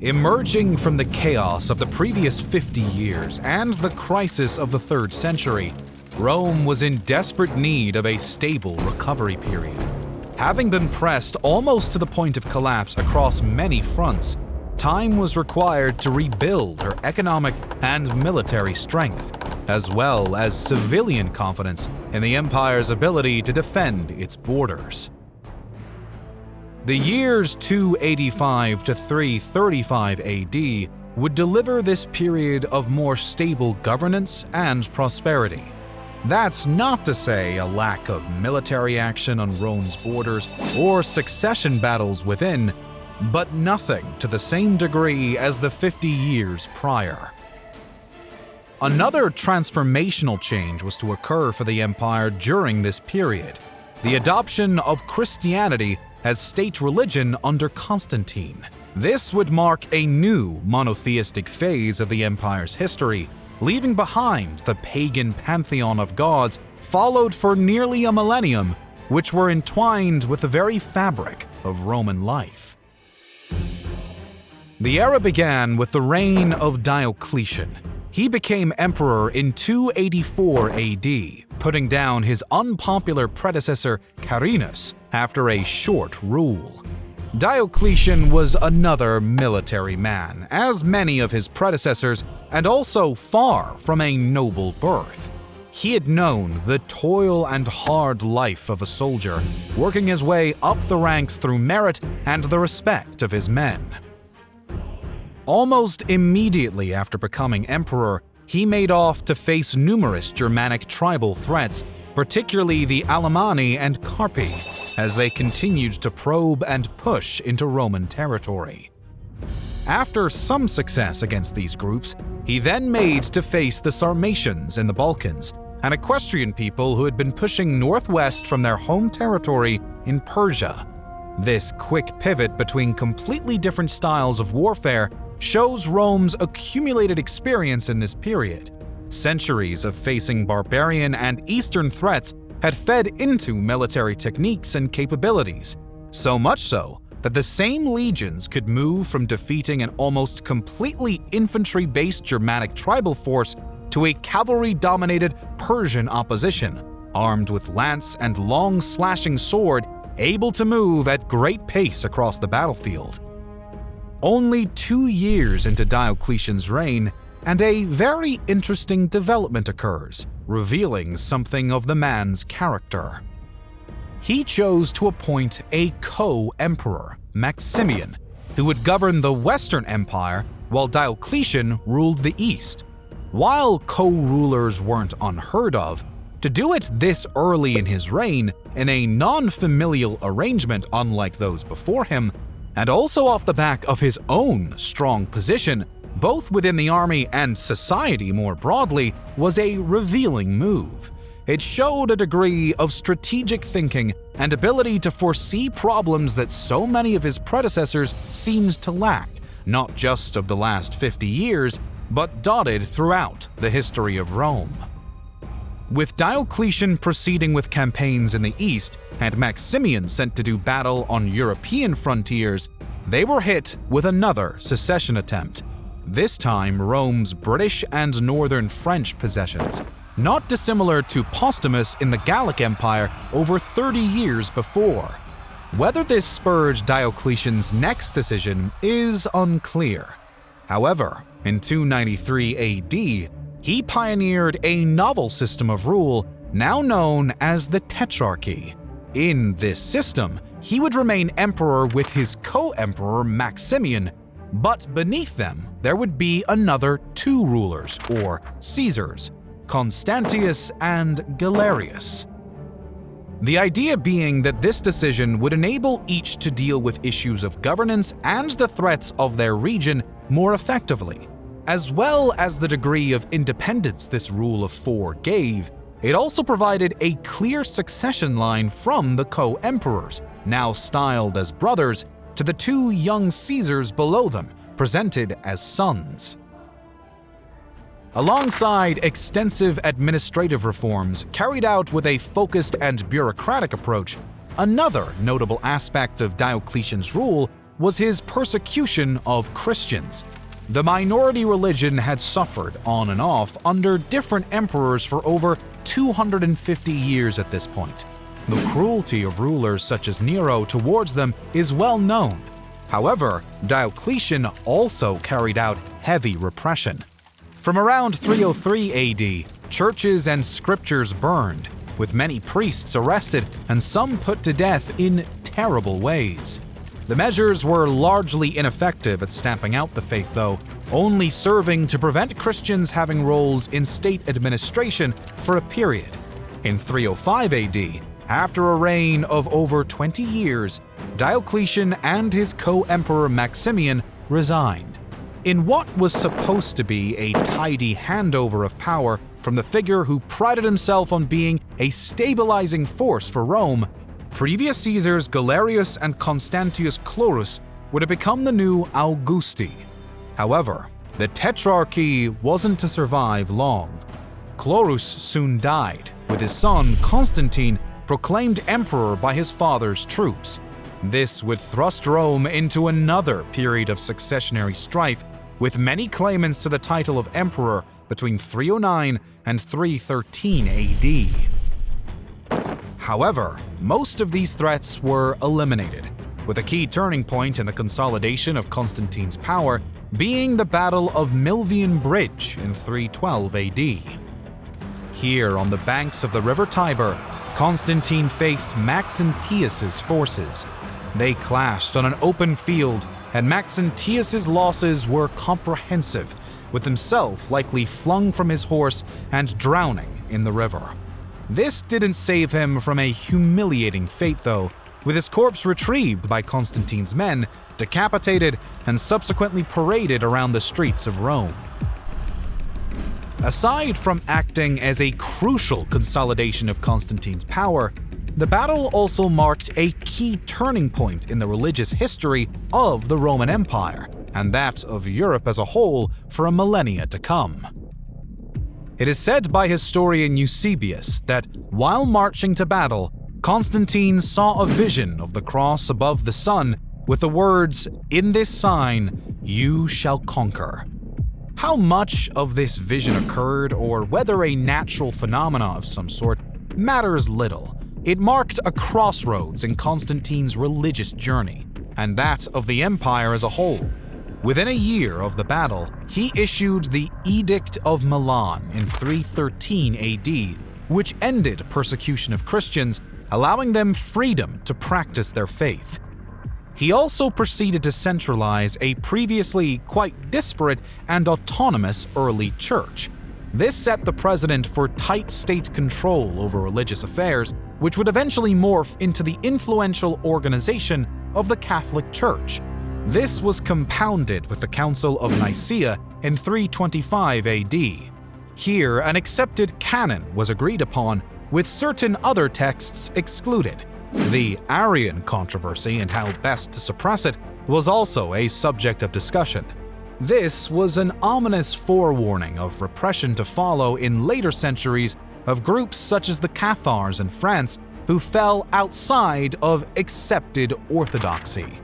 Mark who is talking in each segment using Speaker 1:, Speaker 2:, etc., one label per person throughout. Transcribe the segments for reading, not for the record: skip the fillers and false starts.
Speaker 1: Emerging from the chaos of the previous 50 years and the crisis of the 3rd century, Rome was in desperate need of a stable recovery period. Having been pressed almost to the point of collapse across many fronts, time was required to rebuild her economic and military strength, as well as civilian confidence in the empire's ability to defend its borders. The years 285 to 335 AD would deliver this period of more stable governance and prosperity. That's not to say a lack of military action on Rome's borders or succession battles within, but nothing to the same degree as the 50 years prior. Another transformational change was to occur for the empire during this period: the adoption of Christianity as state religion under Constantine. This would mark a new monotheistic phase of the empire's history, leaving behind the pagan pantheon of gods followed for nearly a millennium, which were entwined with the very fabric of Roman life. The era began with the reign of Diocletian. He became emperor in 284 AD, putting down his unpopular predecessor Carinus after a short rule. Diocletian was another military man, as many of his predecessors, and also far from a noble birth. He had known the toil and hard life of a soldier, working his way up the ranks through merit and the respect of his men. Almost immediately after becoming emperor, he made off to face numerous Germanic tribal threats, particularly the Alemanni and Carpi, as they continued to probe and push into Roman territory. After some success against these groups, he then made to face the Sarmatians in the Balkans, an equestrian people who had been pushing northwest from their home territory in Persia. This quick pivot between completely different styles of warfare shows Rome's accumulated experience in this period. Centuries of facing barbarian and Eastern threats had fed into military techniques and capabilities, so much so that the same legions could move from defeating an almost completely infantry-based Germanic tribal force to a cavalry-dominated Persian opposition, armed with lance and long slashing sword, able to move at great pace across the battlefield. Only 2 years into Diocletian's reign, and a very interesting development occurs, revealing something of the man's character. He chose to appoint a co-emperor, Maximian, who would govern the Western Empire while Diocletian ruled the East. While co-rulers weren't unheard of, to do it this early in his reign in a non-familial arrangement unlike those before him, and also off the back of his own strong position, both within the army and society more broadly, was a revealing move. It showed a degree of strategic thinking and ability to foresee problems that so many of his predecessors seemed to lack, not just of the last 50 years, but dotted throughout the history of Rome. With Diocletian proceeding with campaigns in the east and Maximian sent to do battle on European frontiers, they were hit with another secession attempt, this time Rome's British and northern French possessions, not dissimilar to Postumus in the Gallic Empire over 30 years before. Whether this spurred Diocletian's next decision is unclear. However, in 293 AD, he pioneered a novel system of rule now known as the Tetrarchy. In this system, he would remain emperor with his co-emperor Maximian, but beneath them there would be another 2 rulers, or Caesars, Constantius and Galerius. The idea being that this decision would enable each to deal with issues of governance and the threats of their region more effectively. As well as the degree of independence this rule of 4 gave, it also provided a clear succession line from the co-emperors, now styled as brothers, to the 2 young Caesars below them, presented as sons. Alongside extensive administrative reforms carried out with a focused and bureaucratic approach, another notable aspect of Diocletian's rule was his persecution of Christians. The minority religion had suffered on and off under different emperors for over 250 years at this point. The cruelty of rulers such as Nero towards them is well known. However, Diocletian also carried out heavy repression. From around 303 AD, churches and scriptures burned, with many priests arrested and some put to death in terrible ways. The measures were largely ineffective at stamping out the faith, though, only serving to prevent Christians having roles in state administration for a period. In 305 AD, after a reign of over 20 years, Diocletian and his co-emperor Maximian resigned. In what was supposed to be a tidy handover of power from the figure who prided himself on being a stabilizing force for Rome, previous Caesars Galerius and Constantius Chlorus would have become the new Augusti. However, the Tetrarchy wasn't to survive long. Chlorus soon died, with his son Constantine proclaimed emperor by his father's troops. This would thrust Rome into another period of successionary strife, with many claimants to the title of emperor between 309 and 313 AD. However, most of these threats were eliminated, with a key turning point in the consolidation of Constantine's power being the Battle of Milvian Bridge in 312 AD. Here, on the banks of the river Tiber, Constantine faced Maxentius's forces. They clashed on an open field, and Maxentius's losses were comprehensive, with himself likely flung from his horse and drowning in the river. This didn't save him from a humiliating fate, though, with his corpse retrieved by Constantine's men, decapitated, and subsequently paraded around the streets of Rome. Aside from acting as a crucial consolidation of Constantine's power, the battle also marked a key turning point in the religious history of the Roman Empire, and that of Europe as a whole for a millennia to come. It is said by historian Eusebius that while marching to battle, Constantine saw a vision of the cross above the sun with the words, "In this sign, you shall conquer." How much of this vision occurred, or whether a natural phenomena of some sort, matters little. It marked a crossroads in Constantine's religious journey, and that of the empire as a whole. Within a year of the battle, he issued the Edict of Milan in 313 AD, which ended persecution of Christians, allowing them freedom to practice their faith. He also proceeded to centralize a previously quite disparate and autonomous early church. This set the precedent for tight state control over religious affairs, which would eventually morph into the influential organization of the Catholic Church. This was compounded with the Council of Nicaea in 325 AD. Here, an accepted canon was agreed upon, with certain other texts excluded. The Arian controversy and how best to suppress it was also a subject of discussion. This was an ominous forewarning of repression to follow in later centuries of groups such as the Cathars in France who fell outside of accepted orthodoxy.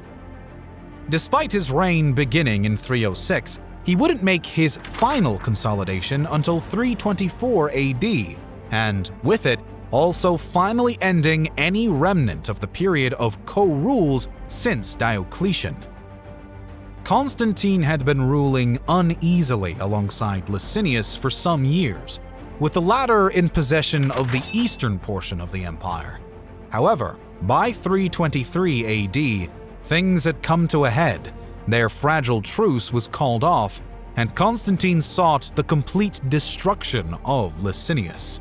Speaker 1: Despite his reign beginning in 306, he wouldn't make his final consolidation until 324 AD, and with it, also finally ending any remnant of the period of co-rules since Diocletian. Constantine had been ruling uneasily alongside Licinius for some years, with the latter in possession of the eastern portion of the empire. However, by 323 AD, things had come to a head. Their fragile truce was called off, and Constantine sought the complete destruction of Licinius.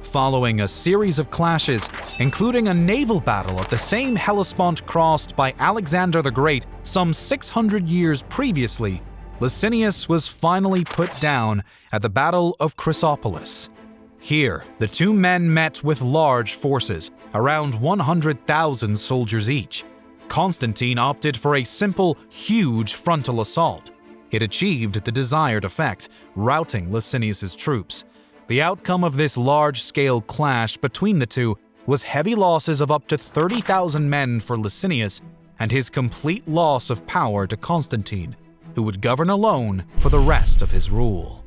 Speaker 1: Following a series of clashes, including a naval battle at the same Hellespont crossed by Alexander the Great some 600 years previously, Licinius was finally put down at the Battle of Chrysopolis. Here, the two men met with large forces, around 100,000 soldiers each. Constantine opted for a simple, huge frontal assault. It achieved the desired effect, routing Licinius's troops. The outcome of this large-scale clash between the two was heavy losses of up to 30,000 men for Licinius and his complete loss of power to Constantine, who would govern alone for the rest of his rule.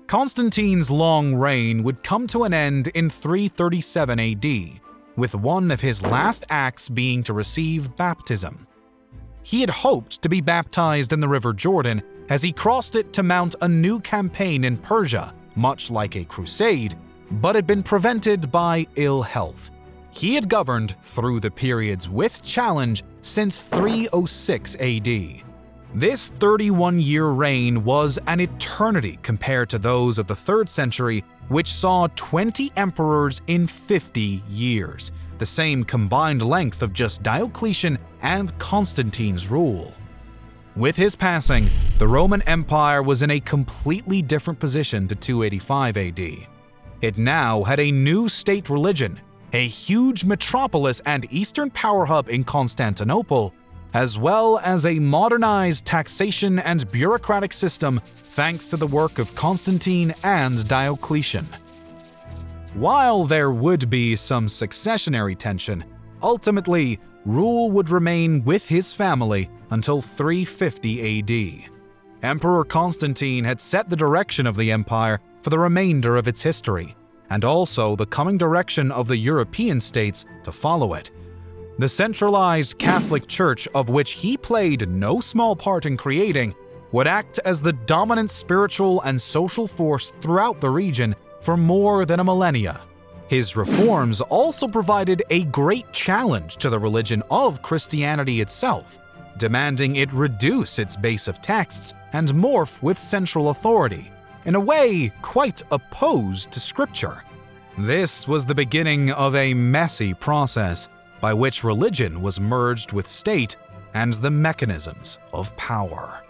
Speaker 1: Constantine's long reign would come to an end in 337 AD, with one of his last acts being to receive baptism. He had hoped to be baptized in the River Jordan as he crossed it to mount a new campaign in Persia, much like a crusade, but had been prevented by ill health. He had governed through the periods with challenge since 306 AD. This 31-year reign was an eternity compared to those of the 3rd century, which saw 20 emperors in 50 years, the same combined length of just Diocletian and Constantine's rule. With his passing, the Roman Empire was in a completely different position to 285 AD. It now had a new state religion, a huge metropolis and eastern power hub in Constantinople, as well as a modernized taxation and bureaucratic system thanks to the work of Constantine and Diocletian. While there would be some successionary tension, ultimately, rule would remain with his family until 350 AD. Emperor Constantine had set the direction of the empire for the remainder of its history, and also the coming direction of the European states to follow it. The centralized Catholic Church, of which he played no small part in creating, would act as the dominant spiritual and social force throughout the region for more than a millennia. His reforms also provided a great challenge to the religion of Christianity itself, demanding it reduce its base of texts and morph with central authority, in a way quite opposed to Scripture. This was the beginning of a messy process by which religion was merged with state and the mechanisms of power.